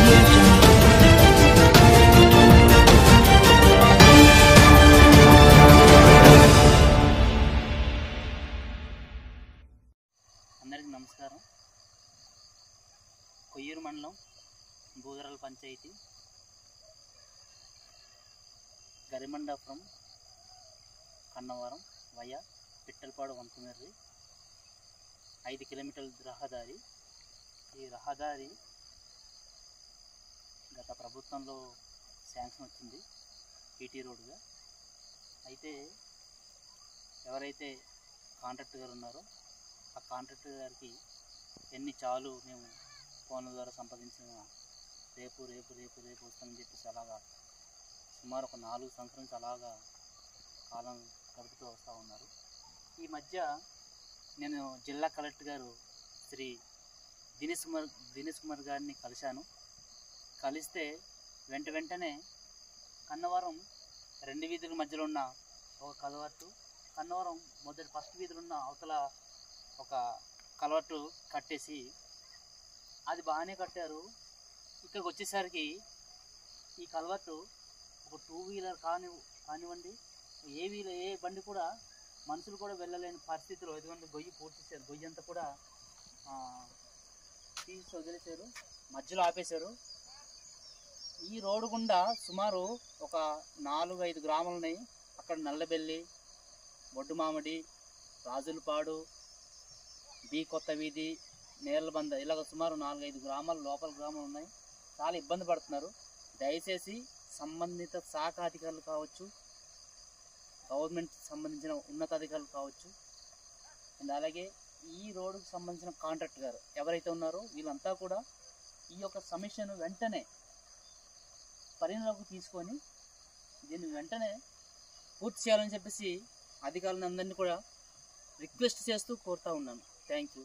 Audio Jungle. అందరికీ నమస్కారం. కొయ్యూరు మండలం బూదరాల పంచాయతీ గరిమండాపురం కన్నవరం వయా పిట్టలపాడు వంతమెర్రి 5 కిలోమీటర్ల రహదారి. ఈ రహదారి గత ప్రభుత్వంలో శాంక్షన్ వచ్చింది పీటీ రోడ్డుగా. అయితే ఎవరైతే కాంట్రాక్టర్ గారు ఉన్నారో ఆ కాంట్రాక్టర్ గారికి ఎన్ని చాలు మేము ఫోన్ల ద్వారా సంపాదించిన రేపు రేపు రేపు రేపు వస్తామని చెప్పేసి అలాగా సుమారు ఒక 4 సంవత్సరాల నుంచి అలాగా కాలం గడుపుతూ వస్తూ ఉన్నారు. ఈ మధ్య నేను జిల్లా కలెక్టర్ గారు శ్రీ దినేష్ కుమార్ గారిని కలిశాను. కలిస్తే వెంటనే కన్నవరం 2 వీధుల మధ్యలో ఉన్న ఒక కలవట్టు, కన్నవరం ఫస్ట్ వీధిలో ఉన్న అవతల ఒక కలవట్టు కట్టేసి అది బాగానే కట్టారు. ఇక్కడికి వచ్చేసరికి ఈ కలవట్టు ఒక 2 వీలర్ కానివ్వండి ఏ బండి కూడా మనుషులు కూడా వెళ్ళలేని పరిస్థితిలో ఎటువంటి గొయ్యి పూర్తి చేశారు. గొయ్యి అంతా కూడా తీసి వదిలేశారు, మధ్యలో ఆపేశారు. ఈ రోడ్డు గుండా సుమారు ఒక 4-5 గ్రామాలు ఉన్నాయి. అక్కడ నల్లబెల్లి, బొడ్డుమామిడి, రాజులపాడు, బి కొత్త వీధి, నేర్లబంద ఇలాగ సుమారు 4-5 గ్రామాలు లోపల గ్రామాలు ఉన్నాయి. చాలా ఇబ్బంది పడుతున్నారు. దయచేసి సంబంధిత శాఖ అధికారులు కావచ్చు, గవర్నమెంట్ సంబంధించిన ఉన్నతాధికారులు కావచ్చు, అండ్ అలాగే ఈ రోడ్డుకు సంబంధించిన కాంట్రాక్టర్ గారు ఎవరైతే ఉన్నారో వీళ్ళంతా కూడా ఈ యొక్క సమస్యను వెంటనే పరిగణలోకి తీసుకొని దీన్ని వెంటనే పూర్తి చేయాలని చెప్పేసి అధికారులందరినీ కూడా రిక్వెస్ట్ చేస్తూ కోరుతూ ఉన్నాను. Thank you.